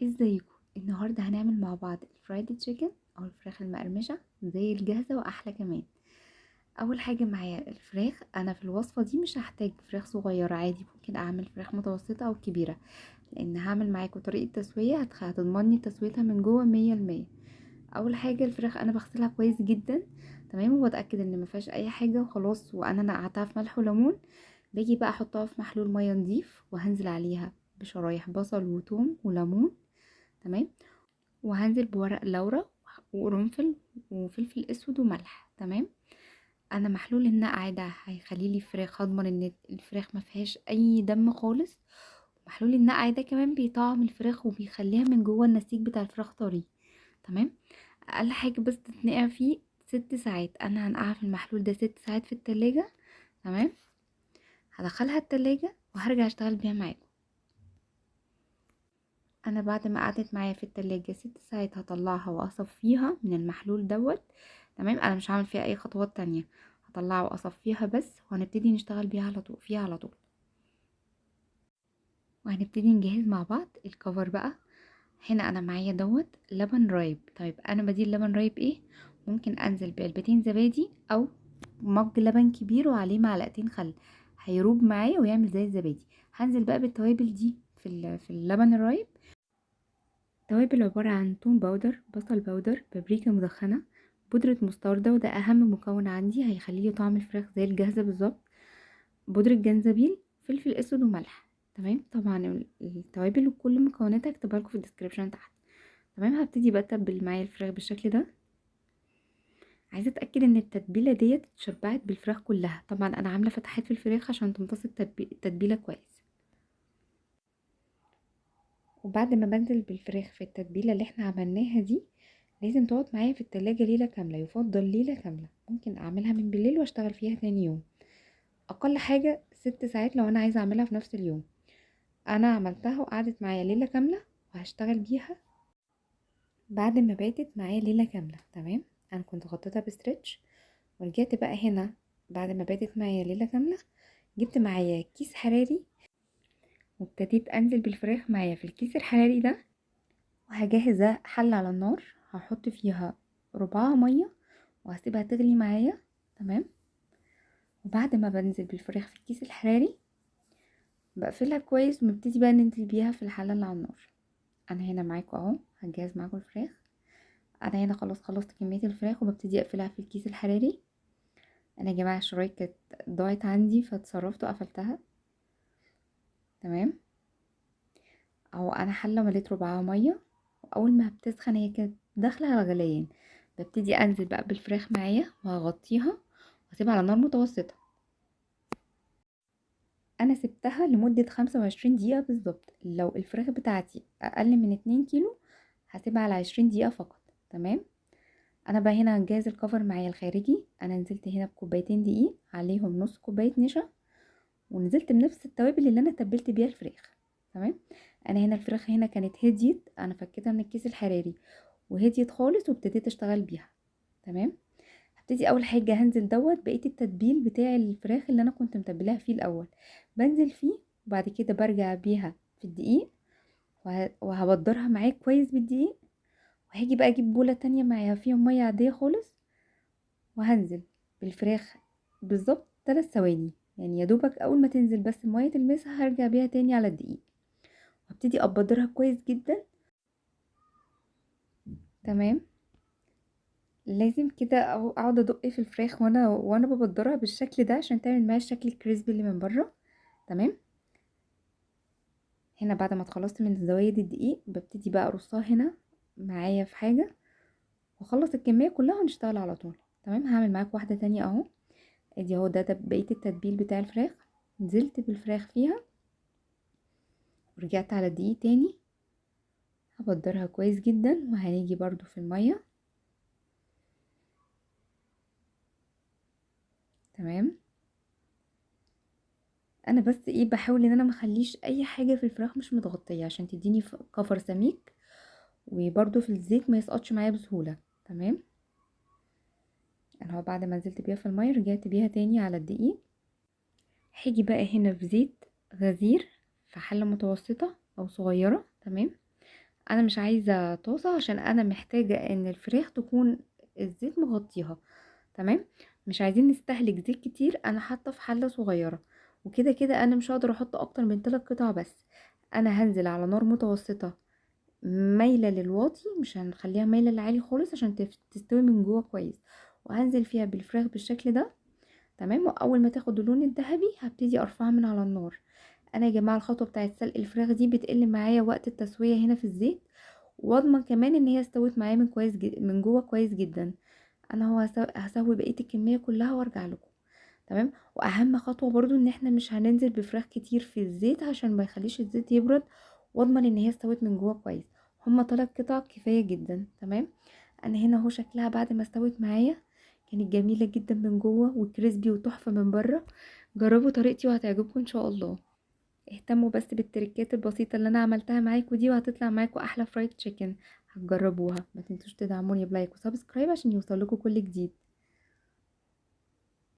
ازيكم؟ النهارده هنعمل مع بعض الفرايد تشيكن او الفراخ المقرمشه زي الجاهزه واحلى كمان. اول حاجه معايا الفراخ. انا في الوصفه دي مش هحتاج فراخ صغيره، عادي ممكن اعمل فراخ متوسطه او كبيره، لان هعمل معاكم طريقه تسويه هتضمني تسويتها من جوه 100%. اول حاجه الفراخ انا بغسلها كويس جدا، تمام، وبتاكد ان ما فيهاش اي حاجه وخلاص، وانا نقعتها في ملح وليمون. باجي بقى احطها في محلول ميه نضيف وهنزل عليها بشرايح بصل وثوم وليمون، تمام، وهنزل بورق لورا وقرنفل وفلفل اسود وملح، تمام. انا محلول النقع ده هيخلي لي الفراخ، هضمن ان الفراخ ما فيهاش اي دم خالص. محلول النقع ده كمان بيطعم الفراخ وبيخليها من جوه النسيج بتاع الفراخ طري، تمام. اقل حاجه بس تتنقع فيه 6 ساعات، انا هنقعها في المحلول ده 6 ساعات في التلاجة، تمام. هدخلها التلاجة وهرجع اشتغل بيها معاكم. انا بعد ما قعدت معايا في التلاجة 6 ساعات هطلعها واصفيها من المحلول دوت، تمام. انا مش هعمل فيها اي خطوات تانية، هطلعها واصفيها بس، وهنبتدي نشتغل بيها على طول فيها على طول. وهنبتدي نجهز مع بعض الكفر بقى. هنا انا معايا دوت لبن رايب. طيب انا بديل لبن رايب ايه؟ ممكن انزل بعلبتين زبادي او مج لبن كبير وعليه معلقتين خل، هيروب معايا ويعمل زي الزبادي. هنزل بقى بالتوابل دي في اللبن الرايب. توابل عبارة عن توم باودر، بصل باودر، بابريكا مدخنة، بودرة مستردة وده أهم مكون عندي هيخليه طعم الفراخ زي الجاهزة بالظبط، بودرة جنزبيل، فلفل أسود وملح، تمام. طبعا التوابل وكل مكوناتها هكتبها لكم في الديسكريبشن تحت، تمام. هبتدي بقى اتبل معايا الفراخ بالشكل ده. عايزة اتأكد ان التتبيلة ديت اتشبعت بالفراخ كلها. طبعا انا عاملة فتحات في الفراخ عشان تمتص التتبيلة كويس. وبعد ما بنزل بالفراخ في التتبيلة اللي احنا عملناها دي، لازم تقعد معايا في التلاجة ليلة كاملة، يفضل ليلة كاملة. ممكن اعملها من بالليل واشتغل فيها تاني يوم. اقل حاجة 6 ساعات لو انا عايزة اعملها في نفس اليوم. انا عملتها وقعدت معايا ليلة كاملة وهشتغل بيها بعد ما باتت معايا ليلة كاملة، تمام. انا كنت غطيتها بستريتش ورجعت بقى هنا بعد ما باتت معايا ليلة كاملة. جبت معايا كيس حراري وابتديت انزل بالفراخ معايا في الكيس الحراري ده، وهجهز حلة على النار، هحط فيها ربعها مية وهسيبها تغلي معايا، تمام. وبعد ما بنزل بالفراخ في الكيس الحراري بقفلها كويس ونبتدي بقى ننزل بيها في الحلة اللي على النار. انا هنا معاكم اهو، هجهز معاكم الفراخ. انا هنا خلاص خلصت كمية الفراخ وببتدي اقفلها في الكيس الحراري. انا يا جماعة الشرايط كانت ضاعت عندي فاتصرفت وقفلتها، تمام. اهو انا حلة مليت ربعها مية، واول ما بتسخن هي كانت داخلة على غليان، ببتدي انزل بقى بالفراخ معايا وهغطيها واسيبها على نار متوسطة. انا سبتها لمدة 25 دقيقة بالظبط. لو الفراخ بتاعتي اقل من 2 كيلو هسيبها على 20 دقيقة فقط، تمام. انا بقى هنا هنجهز الكفر معايا الخارجي. انا نزلت هنا بكوبايتين دقيق عليهم نص كوباية نشا، ونزلت بنفس التوابل اللي انا تبلت بيها الفراخ، تمام. انا هنا الفراخ هنا كانت هديت، انا فكيتها من الكيس الحراري وهديت خالص وابتديت اشتغل بيها، تمام. هبتدي اول حاجه هنزل بقيه التتبيل بتاع الفراخ اللي انا كنت متبلاها فيه الاول، بنزل فيه، وبعد كده برجع بيها في الدقيق وهبدرها معاك كويس بالدقيق. وهاجي بقى اجيب بوله تانية معاها فيها ميه عاديه خالص، وهنزل بالفراخ بالظبط 3 ثواني، يعني يا دوبك اول ما تنزل بس الميه تلمسها هرجع بيها تاني على الدقيق، وابتدي ابدرها كويس جدا، تمام. لازم كده اقعد ادق في الفراخ وانا ببدرها بالشكل ده عشان تعمل معايا الشكل الكريسبي اللي من بره، تمام. هنا بعد ما اتخلصت من زوايد الدقيق ببتدي بقى ارصها هنا معايا في حاجه واخلص الكميه كلها ونشتغل على طول، تمام. هعمل معاك واحده تانية اهو. ادي اهو ده بقيه التتبيل بتاع الفراخ، نزلت بالفراخ فيها ورجعت على الدقيق تاني، هبدرها كويس جدا. وهنيجي برضو في الميه، تمام. انا بس ايه بحاول ان انا مخليش اي حاجه في الفراخ مش متغطيه عشان تديني كفر سميك، وبرده في الزيت ما يسقطش معايا بسهوله، تمام. انا هو بعد ما نزلت بيها في الميه رجعت بيها تاني على الدقيق. هاجي بقى هنا في زيت غزير في حله متوسطه او صغيره، تمام. انا مش عايزة طاسة عشان انا محتاجة ان الفراخ تكون الزيت مغطيها. تمام. مش عايزين نستهلك زيت كتير، انا حاطة في حلة صغيرة، وكده كده انا مش هقدر احط اكتر من 3 قطع بس. انا هنزل على نار متوسطة مايلة للواطي، مش هنخليها مايلة للعالي خالص عشان تستوي من جوه كويس. وهنزل فيها بالفراخ بالشكل ده. تمام. واول ما تاخد اللون الذهبي هبتدي ارفعها من على النار. انا يا جماعه الخطوه بتاعه سلق الفراخ دي بتقل معايا وقت التسويه هنا في الزيت، واضمن كمان ان هي استوت معايا من جوه كويس جدا. انا هو هسوي بقيه الكميه كلها وارجع لكم. تمام. واهم خطوه برضو ان احنا مش هننزل بفراخ كتير في الزيت عشان ما يخليش الزيت يبرد، واضمن ان هي استوت من جوه كويس. هما 3 قطع كفايه جدا. تمام. انا هنا اهو شكلها بعد ما استوت معايا كانت جميله جدا من جوه وكريسبي وتحفه من بره. جربوا طريقتي وهتعجبكم ان شاء الله. اهتموا بس بالتركات البسيطه اللي انا عملتها معاكم دي، وهتطلع معاكم احلى فرايد تشيكن. هتجربوها. ما تنسوش تدعموني بلايك وسبسكرايب عشان يوصلكوا كل جديد.